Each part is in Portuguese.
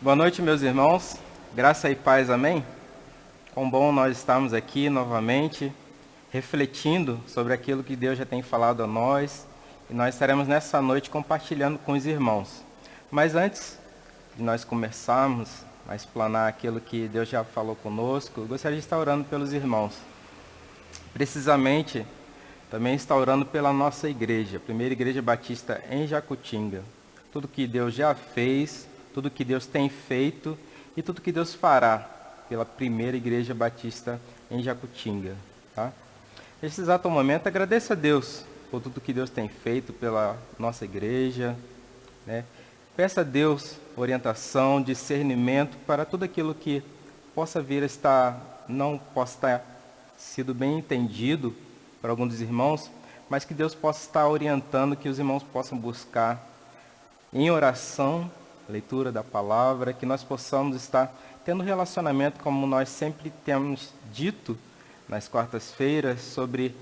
Boa noite, meus irmãos. Graça e paz, amém? Quão bom nós estamos aqui novamente, refletindo sobre aquilo que Deus já tem falado a nós. E nós estaremos nessa noite compartilhando com os irmãos. Mas antes de nós começarmos a explanar aquilo que Deus já falou conosco, eu gostaria de estar orando pelos irmãos. Precisamente, também estar orando pela nossa igreja, a Primeira Igreja Batista em Jacutinga. Tudo que Deus já fez, tudo que Deus tem feito e tudo que Deus fará pela Primeira Igreja Batista em Jacutinga. Tá? Nesse exato momento, agradeça a Deus por tudo que Deus tem feito pela nossa igreja. Né? Peça a Deus orientação, discernimento para tudo aquilo que possa vir a estar, não possa estar sido bem entendido para alguns dos irmãos, mas que Deus possa estar orientando, que os irmãos possam buscar em oração, leitura da palavra, que nós possamos estar tendo relacionamento, como nós sempre temos dito nas quartas-feiras, sobre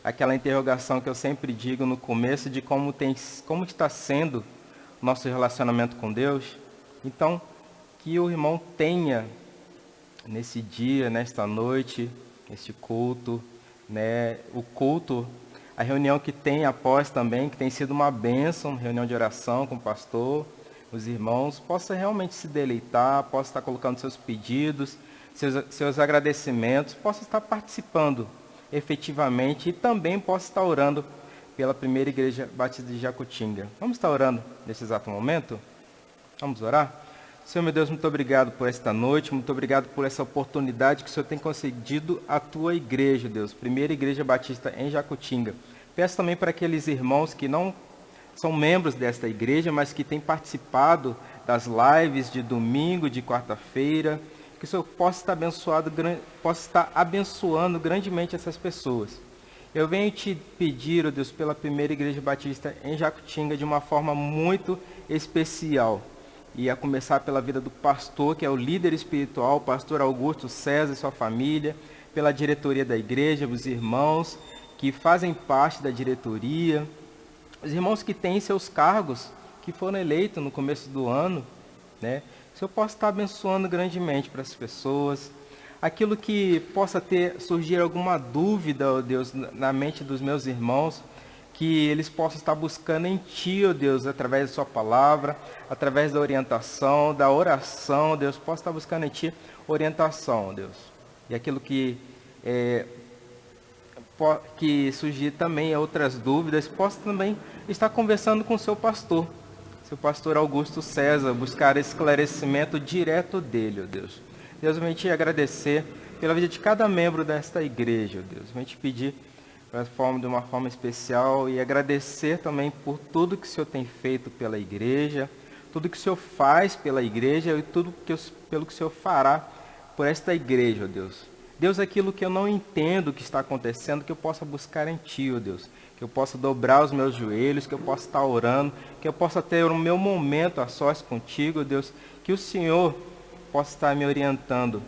aquela interrogação que eu sempre digo no começo, de como está sendo o nosso relacionamento com Deus. Então, que o irmão tenha, nesse dia, nesta noite, este culto, né, o culto, a reunião que tem após também, que tem sido uma bênção, reunião de oração com o pastor, os irmãos, possa realmente se deleitar, possa estar colocando seus pedidos, seus agradecimentos, possa estar participando efetivamente e também possa estar orando pela Primeira Igreja Batista de Jacutinga. Vamos estar orando nesse exato momento? Vamos orar? Senhor, meu Deus, muito obrigado por esta noite, muito obrigado por essa oportunidade que o Senhor tem concedido à tua igreja, Deus, Primeira Igreja Batista em Jacutinga. Peço também para aqueles irmãos que não são membros desta igreja, mas que têm participado das lives de domingo, de quarta-feira, que o Senhor possa estar abençoando grandemente essas pessoas. Eu venho te pedir, ó Deus, pela Primeira Igreja Batista em Jacutinga, de uma forma muito especial. E a começar pela vida do pastor, que é o líder espiritual, o pastor Augusto César e sua família, pela diretoria da igreja, os irmãos que fazem parte da diretoria, os irmãos que têm seus cargos, que foram eleitos no começo do ano, né? Se eu posso estar abençoando grandemente para as pessoas, aquilo que possa surgir alguma dúvida, ó Deus, na mente dos meus irmãos, que eles possam estar buscando em Ti, ó Deus, através da Sua palavra, através da orientação, da oração, Deus, possa estar buscando em Ti orientação, ó Deus. E aquilo que surgir também outras dúvidas, possa também estar conversando com o seu pastor Augusto César, buscar esclarecimento direto dele, ó Deus. Deus, eu venho te agradecer pela vida de cada membro desta igreja, ó Deus. Eu venho te pedir de uma forma especial e agradecer também por tudo que o Senhor tem feito pela igreja, tudo que o Senhor faz pela igreja e pelo que o Senhor fará por esta igreja, ó Deus. Deus, aquilo que eu não entendo que está acontecendo, que eu possa buscar em Ti, ó Deus. Que eu possa dobrar os meus joelhos, que eu possa estar orando, que eu possa ter o meu momento a sós contigo, ó Deus. Que o Senhor possa estar me orientando,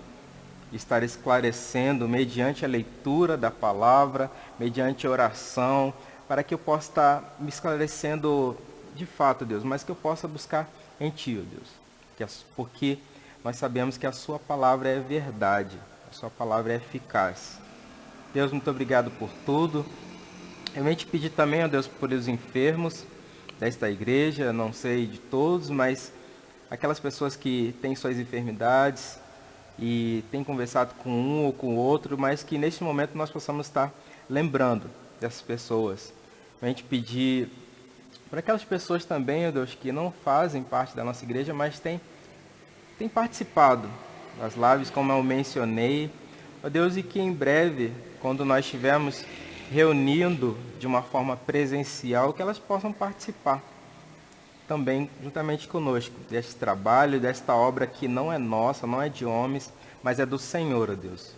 estar esclarecendo mediante a leitura da palavra, mediante a oração, para que eu possa estar me esclarecendo de fato, Deus, mas que eu possa buscar em Ti, ó Deus. Porque nós sabemos que a Sua palavra é verdade, a Sua palavra é eficaz. Deus, muito obrigado por tudo. Eu venho te pedir também, ó Deus, por os enfermos desta igreja, não sei de todos, mas aquelas pessoas que têm suas enfermidades, e tem conversado com um ou com o outro, mas que neste momento nós possamos estar lembrando dessas pessoas. A gente pedir para aquelas pessoas também, ó Deus, que não fazem parte da nossa igreja, mas têm participado das lives, como eu mencionei, ó Deus, e que em breve, quando nós estivermos reunindo de uma forma presencial, que elas possam participar também juntamente conosco deste trabalho, desta obra que não é nossa, não é de homens, mas é do Senhor, ó Deus.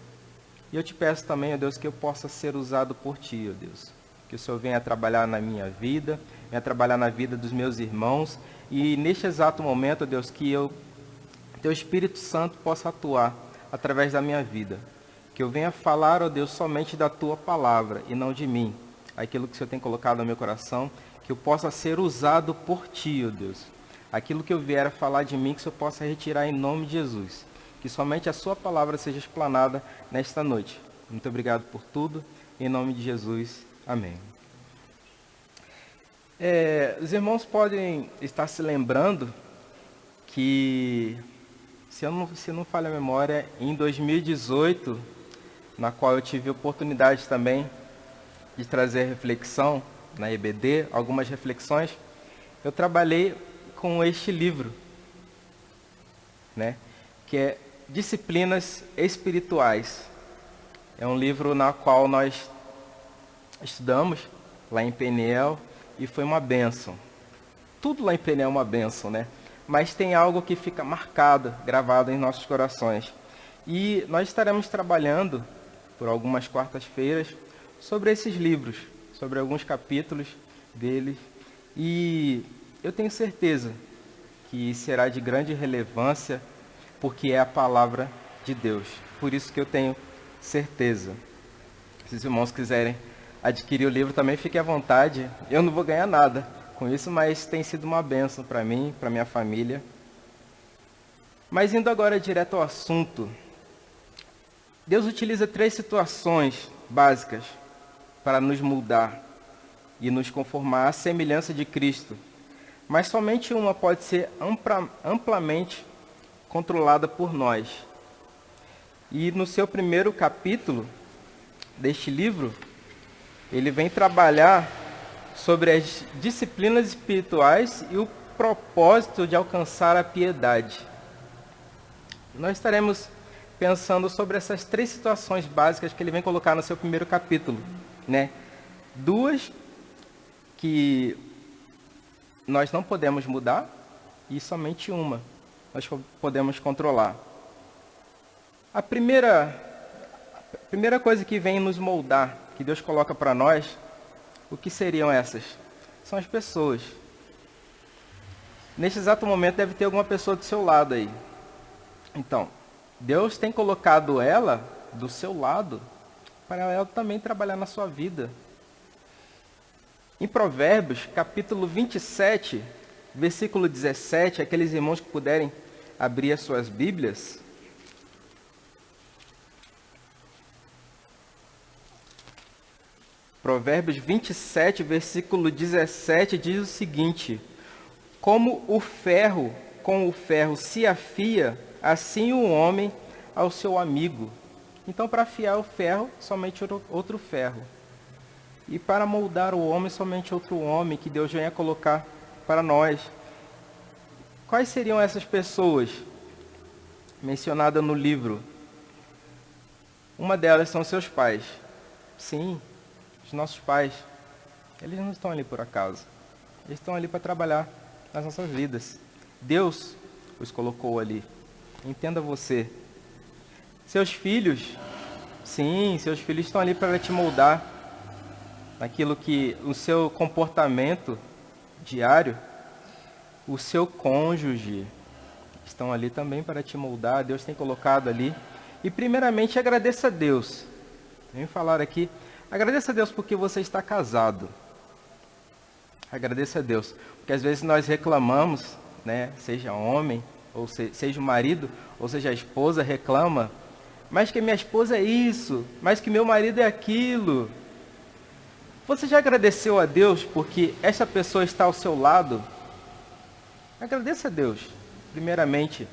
E eu te peço também, ó Deus, que eu possa ser usado por Ti, ó Deus. Que o Senhor venha trabalhar na minha vida, venha trabalhar na vida dos meus irmãos, e neste exato momento, ó Deus, que Teu Espírito Santo possa atuar através da minha vida. Que eu venha falar, ó Deus, somente da Tua palavra e não de mim. Aquilo que o Senhor tem colocado no meu coração, que eu possa ser usado por Ti, ó Deus. Aquilo que eu vier a falar de mim, que o Senhor possa retirar em nome de Jesus. Que somente a sua palavra seja explanada nesta noite. Muito obrigado por tudo. Em nome de Jesus. Amém. Os irmãos podem estar se lembrando que, se não falha a memória, em 2018, na qual eu tive oportunidade também de trazer reflexão na EBD, algumas reflexões, eu trabalhei com este livro, né, que é Disciplinas Espirituais. É um livro na qual nós estudamos lá em Peniel e foi uma bênção. Tudo lá em Peniel é uma bênção, né? Mas tem algo que fica marcado, gravado em nossos corações. E nós estaremos trabalhando por algumas quartas-feiras sobre esses livros, sobre alguns capítulos deles. E eu tenho certeza que será de grande relevância, porque é a palavra de Deus. Por isso que eu tenho certeza. Se os irmãos quiserem adquirir o livro, também fiquem à vontade. Eu não vou ganhar nada com isso, mas tem sido uma bênção para mim, para minha família. Mas indo agora direto ao assunto, Deus utiliza 3 situações básicas para nos moldar e nos conformar à semelhança de Cristo. Mas somente uma pode ser amplamente controlada por nós. E no seu primeiro capítulo deste livro, ele vem trabalhar sobre as disciplinas espirituais e o propósito de alcançar a piedade. Nós estaremos pensando sobre essas 3 situações básicas que ele vem colocar no seu primeiro capítulo, né? 2 que nós não podemos mudar e somente uma nós podemos controlar. A primeira coisa que vem nos moldar, que Deus coloca para nós, o que seriam essas? São as pessoas. Neste exato momento deve ter alguma pessoa do seu lado aí. Então, Deus tem colocado ela do seu lado para ela também trabalhar na sua vida. Em Provérbios, capítulo 27, versículo 17, aqueles irmãos que puderem abrir as suas Bíblias. Provérbios 27, versículo 17, diz o seguinte: como o ferro com o ferro se afia, assim o homem ao seu amigo. Então, para afiar o ferro, somente outro ferro. E para moldar o homem, somente outro homem que Deus venha colocar para nós. Quais seriam essas pessoas mencionadas no livro? Uma delas são seus pais. Sim, os nossos pais. Eles não estão ali por acaso. Eles estão ali para trabalhar nas nossas vidas. Deus os colocou ali. Entenda você. Seus filhos. Sim, seus filhos estão ali para te moldar naquilo que o seu comportamento diário, o seu cônjuge, estão ali também para te moldar. Deus tem colocado ali. E primeiramente agradeça a Deus. Vem falar aqui. Agradeça a Deus porque você está casado. Agradeça a Deus. Porque às vezes nós reclamamos, né? Seja homem, ou seja o marido, ou seja a esposa, reclama. Mas que minha esposa é isso, mas que meu marido é aquilo. Você já agradeceu a Deus porque essa pessoa está ao seu lado? Agradeça a Deus, primeiramente.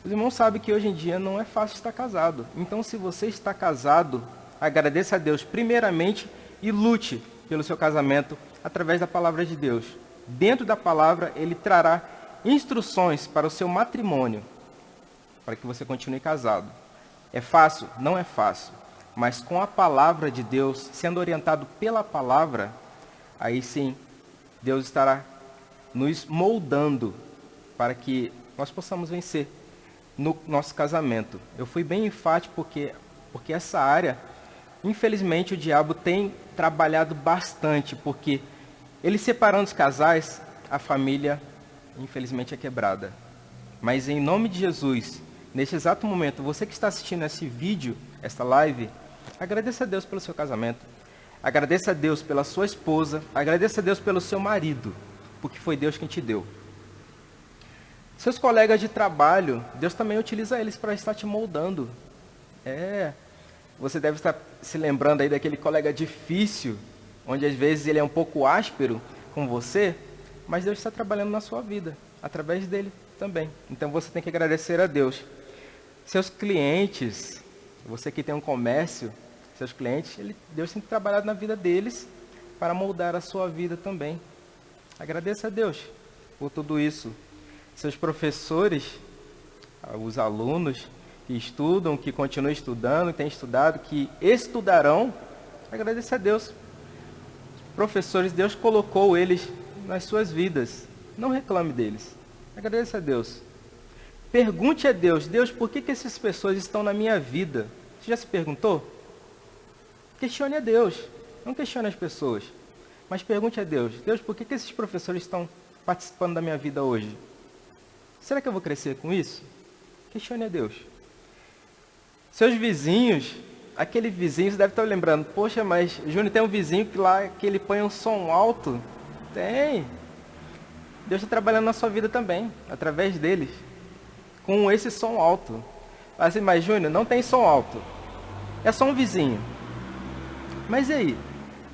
Os irmãos sabem que hoje em dia não é fácil estar casado. Então, se você está casado, agradeça a Deus primeiramente e lute pelo seu casamento através da palavra de Deus. Dentro da palavra, Ele trará instruções para o seu matrimônio, para que você continue casado. É fácil? Não é fácil. Mas com a palavra de Deus, sendo orientado pela palavra, aí sim, Deus estará nos moldando para que nós possamos vencer no nosso casamento. Eu fui bem enfático porque essa área, infelizmente, o diabo tem trabalhado bastante, porque ele separando os casais, a família, infelizmente, é quebrada. Mas em nome de Jesus, neste exato momento, você que está assistindo esse vídeo, esta live, agradeça a Deus pelo seu casamento. Agradeça a Deus pela sua esposa. Agradeça a Deus pelo seu marido, porque foi Deus quem te deu. Seus colegas de trabalho, Deus também utiliza eles para estar te moldando. Você deve estar se lembrando aí daquele colega difícil, onde às vezes ele é um pouco áspero com você, mas Deus está trabalhando na sua vida, através dele também. Então você tem que agradecer a Deus. Seus clientes, você que tem um comércio, seus clientes, Deus tem trabalhado na vida deles para moldar a sua vida também. Agradeça a Deus por tudo isso. Seus professores, os alunos que estudam, que continuam estudando, que têm estudado, que estudarão, agradeça a Deus. Professores, Deus colocou eles nas suas vidas. Não reclame deles. Agradeça a Deus. Pergunte a Deus, Deus, por que essas pessoas estão na minha vida? Você já se perguntou? Questione a Deus. Não questione as pessoas. Mas pergunte a Deus, Deus, por que esses professores estão participando da minha vida hoje? Será que eu vou crescer com isso? Questione a Deus. Seus vizinhos, aquele vizinho, você deve estar lembrando, poxa, mas Júnior tem um vizinho que ele põe um som alto. Tem. Deus está trabalhando na sua vida também, através deles, com esse som alto. Assim, mas Júnior, não tem som alto. É só um vizinho. Mas e aí?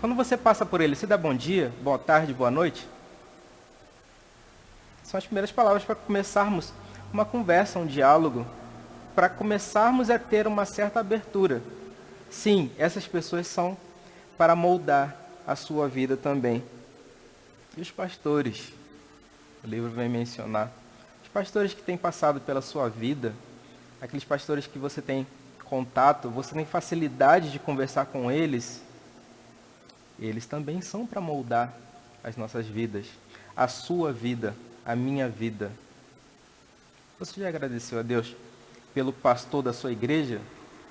Quando você passa por ele, você dá bom dia, boa tarde, boa noite? São as primeiras palavras para começarmos uma conversa, um diálogo, para começarmos a ter uma certa abertura. Sim, essas pessoas são para moldar a sua vida também. E os pastores? O livro vem mencionar. Os pastores que têm passado pela sua vida, aqueles pastores que você tem contato, você tem facilidade de conversar com eles, eles também são para moldar as nossas vidas, a sua vida, a minha vida. Você já agradeceu a Deus pelo pastor da sua igreja?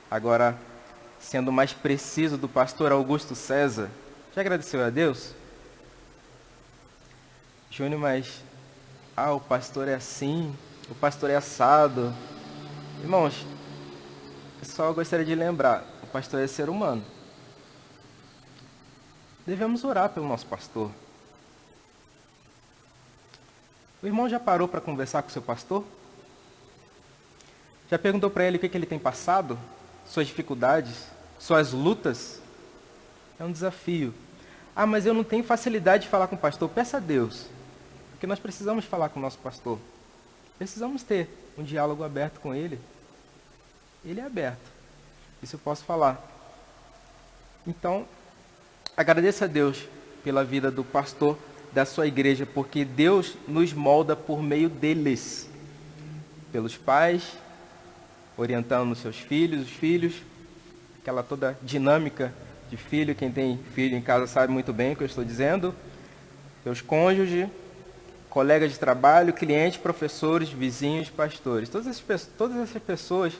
Agora, sendo mais preciso, do pastor Augusto César. Já agradeceu a Deus? Júnior, mas o pastor é assim, o pastor é assado. Irmãos, só gostaria de lembrar, o pastor é ser humano. Devemos orar pelo nosso pastor. O irmão já parou para conversar com o seu pastor? Já perguntou para ele o que ele tem passado? Suas dificuldades? Suas lutas? É um desafio. Mas eu não tenho facilidade de falar com o pastor. Peça a Deus. Porque nós precisamos falar com o nosso pastor. Precisamos ter um diálogo aberto com ele. Ele é aberto. Isso eu posso falar. Então, agradeça a Deus pela vida do pastor da sua igreja, porque Deus nos molda por meio deles. Pelos pais, orientando os seus filhos, os filhos, aquela toda dinâmica de filho, quem tem filho em casa sabe muito bem o que eu estou dizendo. Seus cônjuges, colegas de trabalho, clientes, professores, vizinhos, pastores. Todas essas pessoas,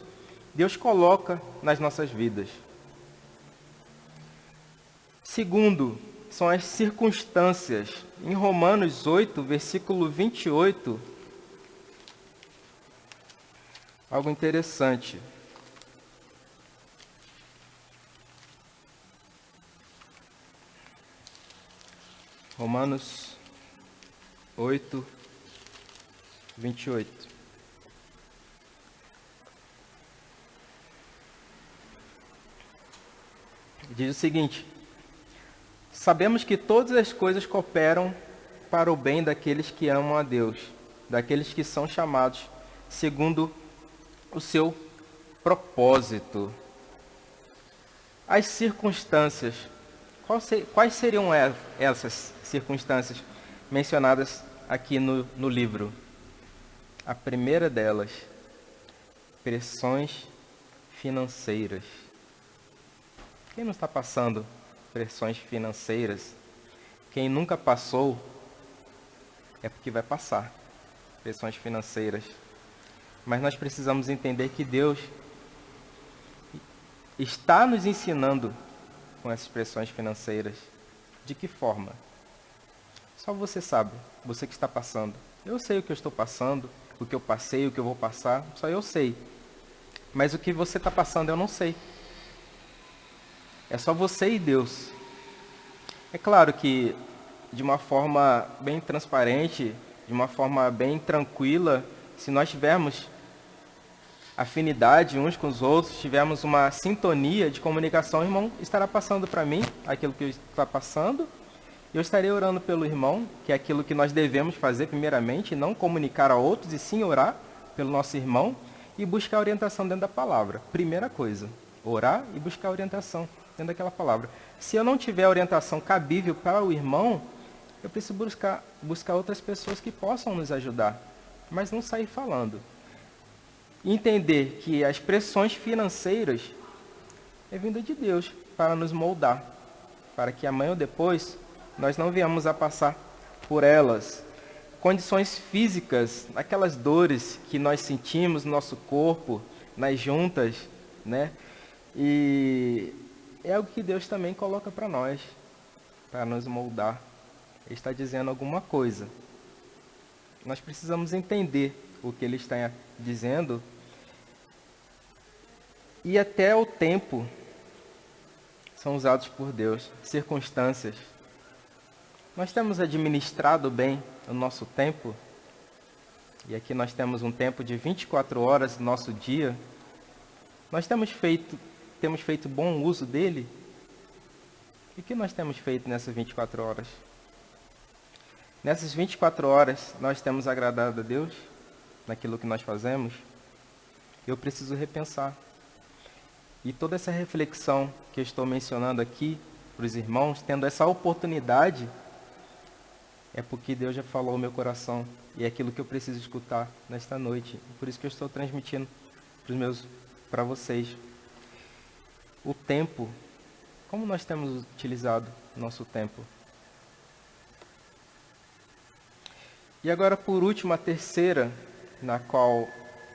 Deus coloca nas nossas vidas. Segundo, são as circunstâncias. Em Romanos 8, versículo 28, algo interessante. Romanos 8, 28. Diz o seguinte: sabemos que todas as coisas cooperam para o bem daqueles que amam a Deus, daqueles que são chamados segundo o seu propósito. As circunstâncias, quais seriam essas circunstâncias mencionadas aqui no livro? A primeira delas, pressões financeiras. Quem não está passando pressões financeiras? Quem nunca passou é porque vai passar pressões financeiras. Mas nós precisamos entender que Deus está nos ensinando com essas pressões financeiras. De que forma? Só você sabe, você que está passando. Eu sei o que eu estou passando, o que eu passei, o que eu vou passar, só eu sei. Mas o que você está passando eu não sei. É só você e Deus. É claro que de uma forma bem transparente, de uma forma bem tranquila, se nós tivermos afinidade uns com os outros, tivermos uma sintonia de comunicação, o irmão estará passando para mim aquilo que eu estou passando, eu estarei orando pelo irmão, que é aquilo que nós devemos fazer primeiramente, não comunicar a outros, e sim orar pelo nosso irmão e buscar orientação dentro da palavra. Primeira coisa, orar e buscar orientação dentro daquela palavra. Se eu não tiver orientação cabível para o irmão, eu preciso buscar outras pessoas que possam nos ajudar, mas não sair falando. Entender que as pressões financeiras é vinda de Deus para nos moldar, para que amanhã ou depois nós não venhamos a passar por elas. Condições físicas, aquelas dores que nós sentimos no nosso corpo, nas juntas, né? E é algo que Deus também coloca para nós, para nos moldar. Ele está dizendo alguma coisa. Nós precisamos entender o que ele está dizendo. E até o tempo são usados por Deus, circunstâncias. Nós temos administrado bem o nosso tempo, e aqui nós temos um tempo de 24 horas do nosso dia. Nós temos feito bom uso dele? E o que nós temos feito nessas 24 horas? Nessas 24 horas, nós temos agradado a Deus naquilo que nós fazemos? Eu preciso repensar. E toda essa reflexão que eu estou mencionando aqui para os irmãos, tendo essa oportunidade, é porque Deus já falou ao meu coração e é aquilo que eu preciso escutar nesta noite. Por isso que eu estou transmitindo para vocês. O tempo, como nós temos utilizado o nosso tempo? E agora, por último, a terceira, na qual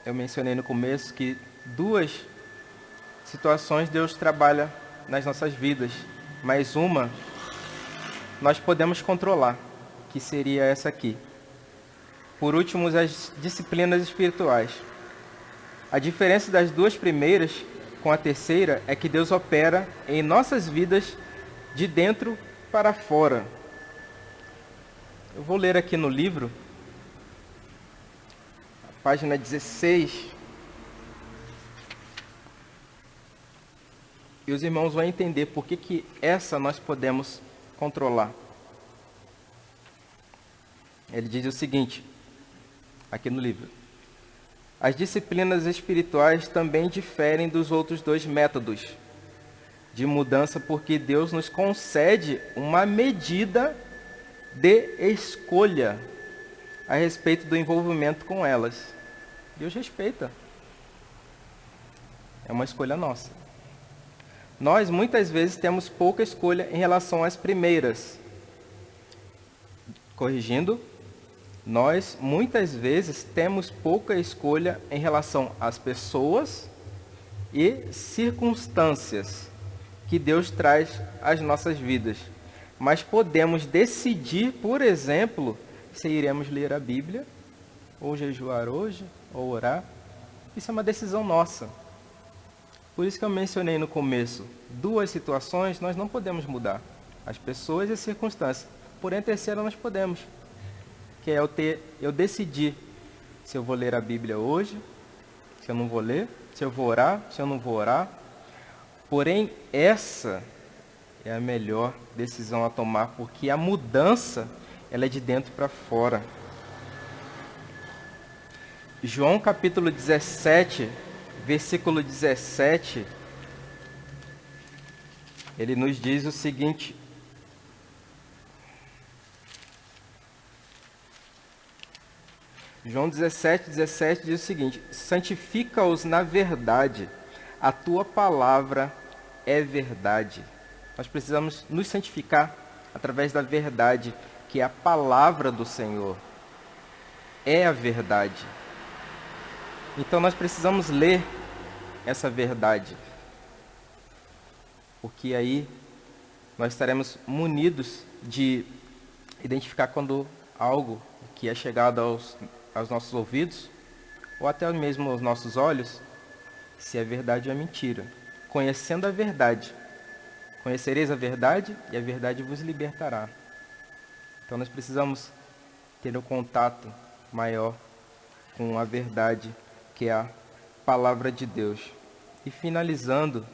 eu mencionei no começo, que duas situações Deus trabalha nas nossas vidas, mas uma nós podemos controlar, que seria essa aqui. Por último, as disciplinas espirituais. A diferença das duas primeiras com a terceira é que Deus opera em nossas vidas de dentro para fora. Eu vou ler aqui no livro, a página 16. E os irmãos vão entender por que essa nós podemos controlar. Ele diz o seguinte, aqui no livro. As disciplinas espirituais também diferem dos outros dois métodos de mudança, porque Deus nos concede uma medida de escolha a respeito do envolvimento com elas. Deus respeita. É uma escolha nossa. Nós, muitas vezes, temos pouca escolha em relação às primeiras. Corrigindo, nós, muitas vezes, temos pouca escolha em relação às pessoas e circunstâncias que Deus traz às nossas vidas. Mas podemos decidir, por exemplo, se iremos ler a Bíblia, ou jejuar hoje, ou orar. Isso é uma decisão nossa. Por isso que eu mencionei no começo, duas situações nós não podemos mudar, as pessoas e as circunstâncias. Porém, a terceira nós podemos, que é eu decidir se eu vou ler a Bíblia hoje, se eu não vou ler, se eu vou orar, se eu não vou orar. Porém, essa é a melhor decisão a tomar, porque a mudança ela é de dentro para fora. João capítulo 17, versículo 17, ele nos diz o seguinte: João 17, 17 diz o seguinte: santifica-os na verdade, a tua palavra é verdade. Nós precisamos nos santificar através da verdade, que é a palavra do Senhor. É a verdade. Então nós precisamos ler essa verdade, porque aí nós estaremos munidos de identificar quando algo que é chegado aos nossos ouvidos, ou até mesmo aos nossos olhos, se é verdade ou é mentira. Conhecendo a verdade, conhecereis a verdade e a verdade vos libertará. Então nós precisamos ter um contato maior com a verdade, que é a palavra de Deus. E finalizando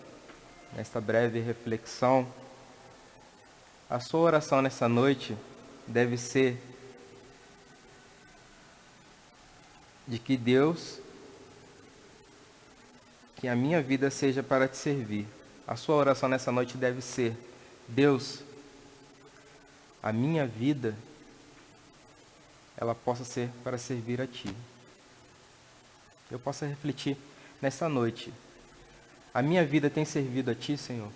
nesta breve reflexão, a sua oração nessa noite deve ser de que Deus, que a minha vida seja para te servir. A sua oração nessa noite deve ser: Deus, a minha vida, ela possa ser para servir a Ti. Eu possa refletir nessa noite: a minha vida tem servido a Ti, Senhor?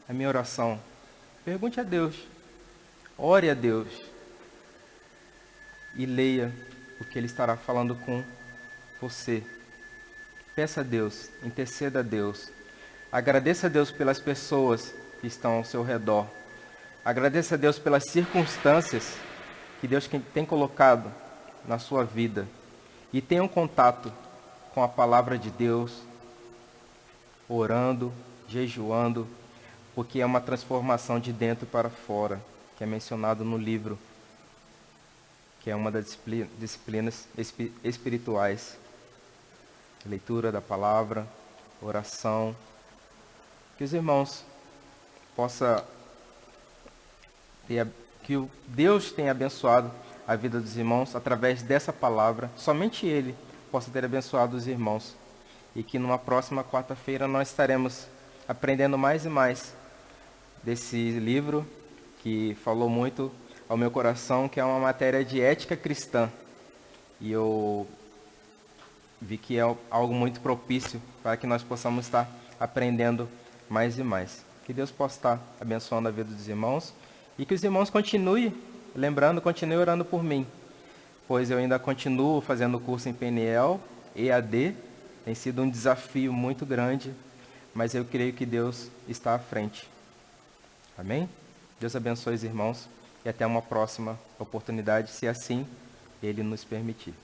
A minha oração, pergunte a Deus, ore a Deus e leia o que Ele estará falando com você. Peça a Deus, interceda a Deus. Agradeça a Deus pelas pessoas que estão ao seu redor. Agradeça a Deus pelas circunstâncias que Deus tem colocado na sua vida. E tenha um contato com a palavra de Deus, orando, jejuando, porque é uma transformação de dentro para fora, que é mencionado no livro, que é uma das disciplinas espirituais. Leitura da palavra, oração. Que os irmãos possam que o Deus tenha abençoado a vida dos irmãos através dessa palavra. Somente Ele possa ter abençoado os irmãos. E que numa próxima quarta-feira nós estaremos aprendendo mais e mais desse livro que falou muito ao meu coração, que é uma matéria de ética cristã. E eu vi que é algo muito propício para que nós possamos estar aprendendo mais e mais. Que Deus possa estar abençoando a vida dos irmãos e que os irmãos continuem orando por mim, pois eu ainda continuo fazendo o curso em PNL, EAD, tem sido um desafio muito grande, mas eu creio que Deus está à frente. Amém? Deus abençoe os irmãos e até uma próxima oportunidade, se assim Ele nos permitir.